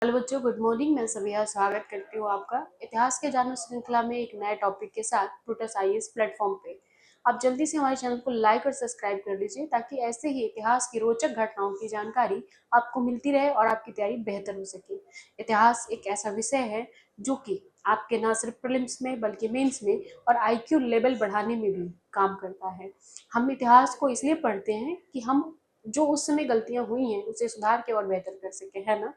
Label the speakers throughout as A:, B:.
A: Hello बच्चों, good morning. मैं सविया स्वागत करती हूँ आपका इतिहास के जानू श्रृंखला में एक नए टॉपिक के साथ टूटस आईएएस प्लेटफॉर्म पे। आप जल्दी से हमारे चैनल को लाइक और सब्सक्राइब कर लीजिए ताकि ऐसे ही इतिहास की रोचक घटनाओं की जानकारी आपको मिलती रहे और आपकी तैयारी बेहतर हो सके। इतिहास एक ऐसा विषय है जो कि आपके न सिर्फ प्रीलिम्स में बल्कि मेंस में और आईक्यू लेवल बढ़ाने में भी काम करता है। हम इतिहास को इसलिए पढ़ते हैं कि हम जो उस समय गलतियां हुई हैं उसे सुधार के और बेहतर कर सके, है ना।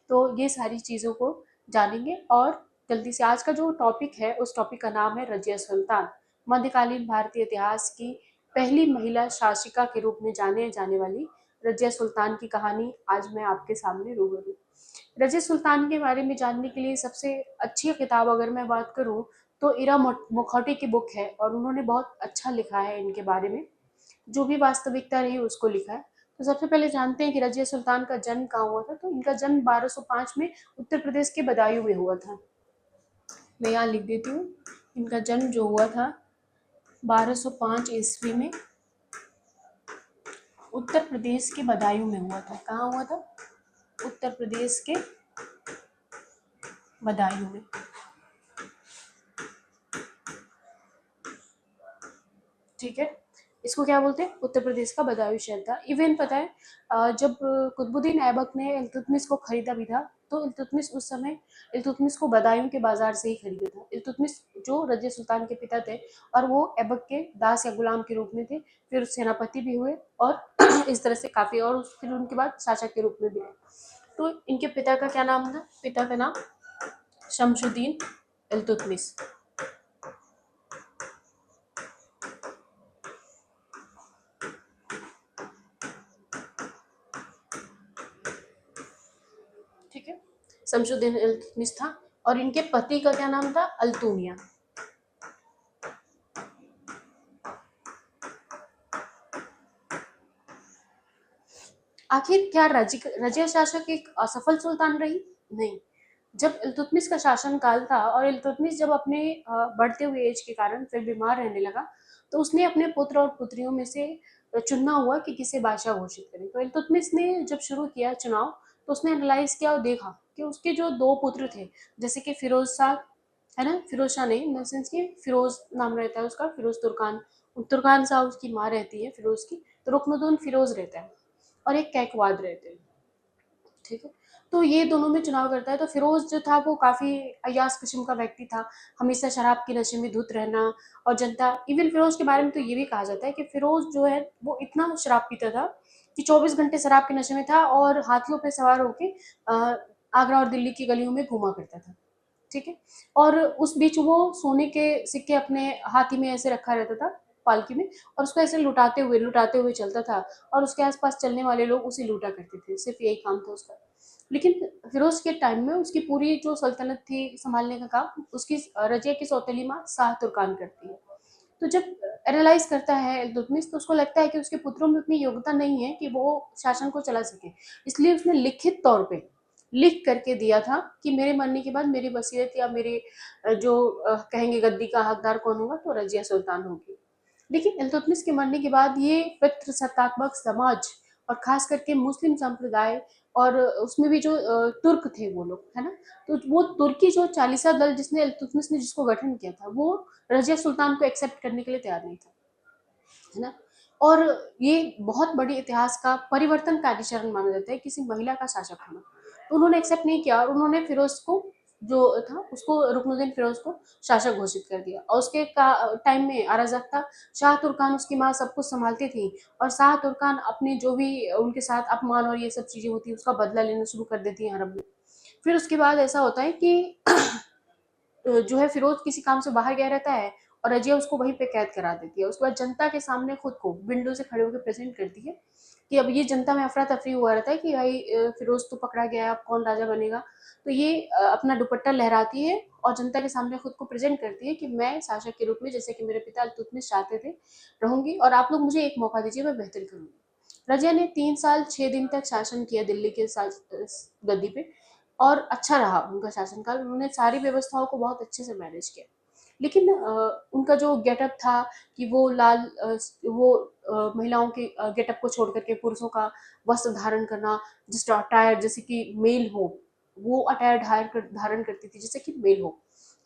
A: तो ये सारी चीज़ों को जानेंगे और जल्दी से आज का जो टॉपिक है उस टॉपिक का नाम है रजिया सुल्तान। मध्यकालीन भारतीय इतिहास की पहली महिला शासिका के रूप में जाने जाने वाली रजिया सुल्तान की कहानी आज मैं आपके सामने रूबरू। रजिया सुल्तान के बारे में जानने के लिए सबसे अच्छी किताब अगर मैं बात करूं तो इरा मुखौटी की बुक है और उन्होंने बहुत अच्छा लिखा है इनके बारे में। जो भी वास्तविकता रही उसको लिखा है। तो सबसे पहले जानते हैं कि रजिया सुल्तान का जन्म कहाँ हुआ था। तो इनका जन्म 1205 में उत्तर प्रदेश के बदायूं में हुआ था। मैं यहाँ लिख देती हूँ, इनका जन्म जो हुआ था 1205 ईस्वी में उत्तर प्रदेश के बदायूं में हुआ था। कहाँ हुआ था? उत्तर प्रदेश के बदायूं में। ठीक है, इसको क्या बोलते हैं? उत्तर प्रदेश का बदायूं शहर था। इवन पता है जब कुतुबुद्दीन ऐबक ने इल्तुतमिश को खरीदा भी था तो इल्तुतमिश उस समय इल्तुतमिश को बदायूं के बाजार से ही खरीदा था। इल्तुतमिश जो रजिया सुल्तान के पिता थे और वो ऐबक के दास या गुलाम के रूप में थे, फिर सेनापति भी हुए और इस तरह से काफी, और फिर उनके बाद शासक के रूप में भी रहे। तो इनके पिता का क्या नाम था? पिता का नाम शमशुद्दीन इल्तुतमिश। ठीक है, शमशुद्दीन इल्तुतमिश था और इनके पति का क्या नाम था? अल्तुमिया। आखिर क्या रजिया शासक एक असफल सुल्तान रही? नहीं। जब इल्तुतमिश का शासन काल था और इल्तुतमिश जब अपने बढ़ते हुए एज के कारण फिर बीमार रहने लगा तो उसने अपने पुत्र और पुत्रियों में से चुनना हुआ कि किसे बादशाह घोषित करें। तो इल्तुतमिश ने जब शुरू किया चुनाव तो उसने एनालाइज किया और देखा कि उसके जो दो पुत्र थे, जैसे कि फिरोज शाह, है ना, फिरोज शाह नहीं, इन द सेंस कि फिरोज नाम रहता है उसका, फिरोज तुर्कान। तुर्कान शाह उसकी माँ रहती है फिरोज की, तो रुकनुद्दीन फिरोज रहता है और एक कैकवाद रहते हैं। ठीक है, तो ये दोनों में चुनाव करता है। तो फिरोज जो था वो काफी अयास किस्म का व्यक्ति था, हमेशा शराब के नशे में धुत रहना। और जनता, इवन फिरोज के बारे में तो ये भी कहा जाता है कि फिरोज जो है वो इतना शराब पीता था कि 24 घंटे शराब के नशे में था और हाथियों पर सवार होके आगरा और दिल्ली की गलियों में घूमा करता था। ठीक है, और उस बीच वो सोने के सिक्के अपने हाथी में ऐसे रखा रहता था, पालकी में, और उसको ऐसे लुटाते हुए चलता था और उसके आसपास चलने वाले लोग उसे लूटा करते थे। सिर्फ यही काम था उसका। लेकिन फिरोज के टाइम में उसकी पूरी जो सल्तनत थी संभालने का काम उसकी रजिया की सौतेली माँ शाह तुर्कान करती है। तो जब एनालाइज करता है इल्तुतमिश तो उसको लगता है कि उसके पुत्रों में उतनी योग्यता नहीं है कि वो शासन को चला सके। इसलिए उसने लिखित तौर पे लिख करके दिया था कि मेरे मरने के बाद मेरी वसीयत या मेरे जो कहेंगे गद्दी का हकदार कौन होगा, तो रजिया सुल्तान होगी। लेकिन इल्तुतमिश के मरने के बाद ये पितृसत्तात्मक समाज और खास करके मुस्लिम संप्रदाय और उसमें भी जो तुर्क थे वो लोग, है ना, तो वो तुर्की जो चालीसा दल जिसने इल्तुतमिश ने जिसको गठन किया था वो रजिया सुल्तान को एक्सेप्ट करने के लिए तैयार नहीं था, है ना। और ये बहुत बड़ी इतिहास का परिवर्तनकारी चरण माना जाता है किसी महिला का शासक होना। तो उन्होंने एक्सेप्ट नहीं किया और उन्होंने फिरोज को जो था उसको रुकनुद्दीन फिरोज को शासक घोषित कर दिया। और उसके टाइम में अराजकता, शाह तुर्कान उसकी माँ सब कुछ संभालती थी और शाह तुर्कान अपने जो भी उनके साथ अपमान और ये सब चीजें होती है उसका बदला लेना शुरू कर देती है हरम में। फिर उसके बाद ऐसा होता है कि जो है फिरोज किसी काम से बाहर गया रहता है और रजिया उसको वहीं पे कैद करा देती है। उसके बाद जनता के सामने खुद को विंडो से खड़े होकर प्रेजेंट करती है कि अब ये जनता में अफरा तफरी हुआ रहता है कि भाई फिरोज तो पकड़ा गया है, अब कौन राजा बनेगा। तो ये अपना दुपट्टा लहराती है और जनता के सामने खुद को प्रेजेंट करती है कि मैं शासक के रूप में, जैसे कि मेरे पिता इल्तुतमिश चाहते थे, रहूंगी और आप लोग मुझे एक मौका दीजिए, मैं बेहतर करूंगी। रजिया ने 3 साल 6 दिन तक शासन किया दिल्ली के गद्दी पे और अच्छा रहा उनका शासनकाल। उन्होंने सारी व्यवस्थाओं को बहुत अच्छे से मैनेज किया। लेकिन उनका जो गेटअप था कि वो महिलाओं के गेटअप को छोड़ करके पुरुषों का वस्त्र धारण करना, जिस अटायर जैसे कि मेल हो वो अटायर धारण करती थी जैसे कि मेल हो,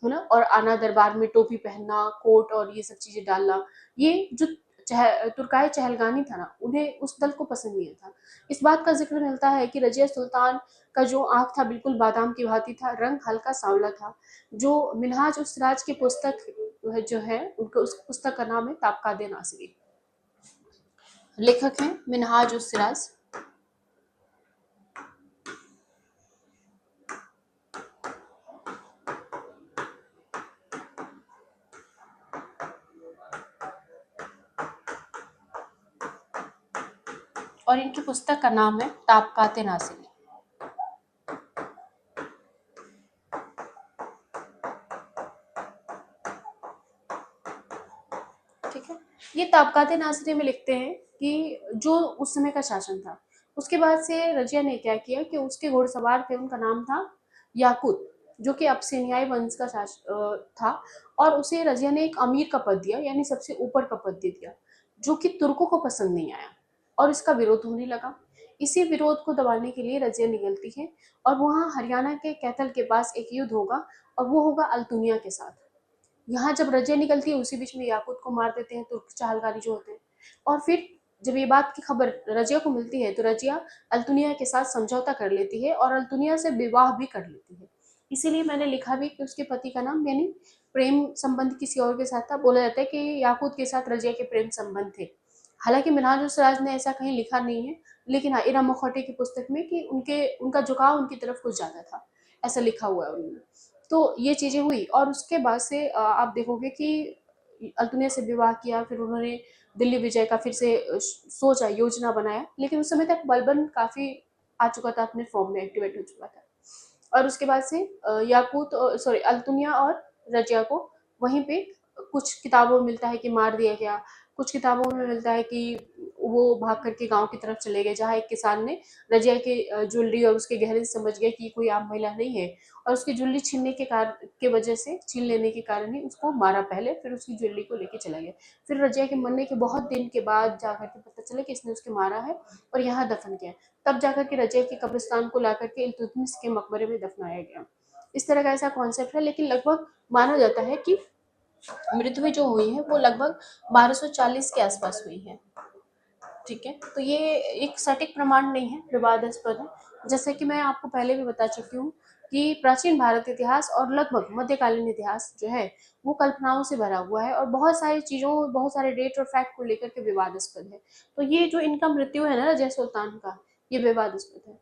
A: है ना, और आना दरबार में टोपी पहनना, कोट और ये सब चीजें डालना, ये जो तुर्काए चहलगानी था ना, उन्हें उस दल को पसंद नहीं था। इस बात का जिक्र मिलता है कि रजिया सुल्तान का जो आंख था बिल्कुल बादाम की भांति था, रंग हल्का सांवला था। जो मिनहाज उस राज की पुस्तक जो है, उनका उस पुस्तक का नाम है ताबकात नासिरी। लेखक हैं मिनहाज उस सिराज। और इनकी पुस्तक का नाम है ताबकात नासिरी। ठीक है, ये ताबकात नासिरी में लिखते हैं कि जो उस समय का शासन था, उसके बाद से रजिया ने क्या किया कि उसके घुड़सवार थे, उनका नाम था याकूत, जो कि अब्सिनियाई वंश का था, और उसे रजिया ने एक अमीर का पद दिया, यानी सबसे ऊपर का पद दे दिया, जो कि तुर्कों को पसंद नहीं आया और इसका विरोध होने लगा। इसी विरोध को दबाने के लिए रजिया निकलती है और वहाँ हरियाणा के कैथल के पास एक युद्ध होगा, और वो होगा अल्तुनिया के साथ। यहाँ जब रजिया निकलती है उसी बीच में याकूत को मार देते हैं तुर्क चाहलकारी जो होते हैं। और फिर जब ये बात की खबर रजिया को मिलती है तो रजिया अल्तुनिया के साथ समझौता कर लेती है और अल्तुनिया से विवाह भी कर लेती है। इसीलिए मैंने लिखा भी कि उसके पति का नाम, यानी प्रेम संबंध किसी और के साथ था। बोला जाता है कि याकूत के साथ रजिया के प्रेम संबंध थे। हालांकि मिनहाज उस राज ने ऐसा कहीं लिखा नहीं है, लेकिन हाँ, इरा मखौटे की पुस्तक में कि उनका झुकाव उनकी तरफ कुछ ज्यादा था, ऐसा लिखा हुआ है उन्होंने। तो ये चीजें हुई और उसके बाद से आप देखोगे कि अल्तुनिया से विवाह किया, फिर उन्होंने दिल्ली विजय का फिर से सोचा, योजना बनाया, लेकिन उस समय तक बलबन काफी आ चुका था, अपने फॉर्म में एक्टिवेट हो चुका था। और उसके बाद से याकूत सॉरी अल्तुनिया और रजिया को वहीं पे कुछ किताबों में मिलता है कि मार दिया गया, कुछ किताबों में मिलता है कि वो भाग करके गांव की तरफ चले गए, जहाँ एक किसान ने रजिया के ज्वेलरी और उसके गहने से समझ गया कि कोई आम महिला नहीं है, और उसकी ज्वेलरी छीनने के कारण के वजह से, छीन लेने के कारण ही उसको मारा पहले, फिर उसकी ज्वेलरी को लेके चला गया। फिर रजिया के मरने के बहुत दिन के बाद जाकर के पता चला कि इसने उसके मारा है और यहाँ दफन किया। तब जाकर के रजिया के कब्रिस्तान को लाकर के इल्तुतमिश के मकबरे में दफनाया गया। इस तरह का ऐसा कॉन्सेप्ट है, लेकिन लगभग माना जाता है कि मृत्यु जो हुई है वो लगभग 1240 के आसपास हुई है। ठीक है, तो ये एक सटीक प्रमाण नहीं है, विवादास्पद है। जैसे कि मैं आपको पहले भी बता चुकी हूँ कि प्राचीन भारत इतिहास और लगभग मध्यकालीन इतिहास जो है वो कल्पनाओं से भरा हुआ है और बहुत सारी चीजों, बहुत सारे डेट और फैक्ट को लेकर के विवादास्पद है। तो ये जो इनका मृत्यु है ना जय सुल्तान का, ये विवादास्पद है।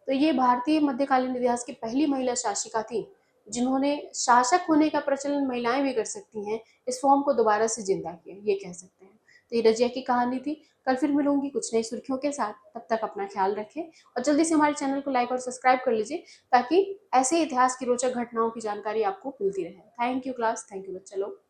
A: तो ये भारतीय मध्यकालीन इतिहास की पहली महिला शासिका थी जिन्होंने शासक होने का प्रचलन महिलाएं भी कर सकती हैं इस फॉर्म को दोबारा से जिंदा किया, ये कह सकते हैं। तो ये रजिया की कहानी थी। कल फिर मिलूंगी कुछ नई सुर्खियों के साथ, तब तक अपना ख्याल रखें और जल्दी से हमारे चैनल को लाइक और सब्सक्राइब कर लीजिए ताकि ऐसे इतिहास की रोचक घटनाओं की जानकारी आपको मिलती रहे। Thank you class, thank you बच्चा लोग।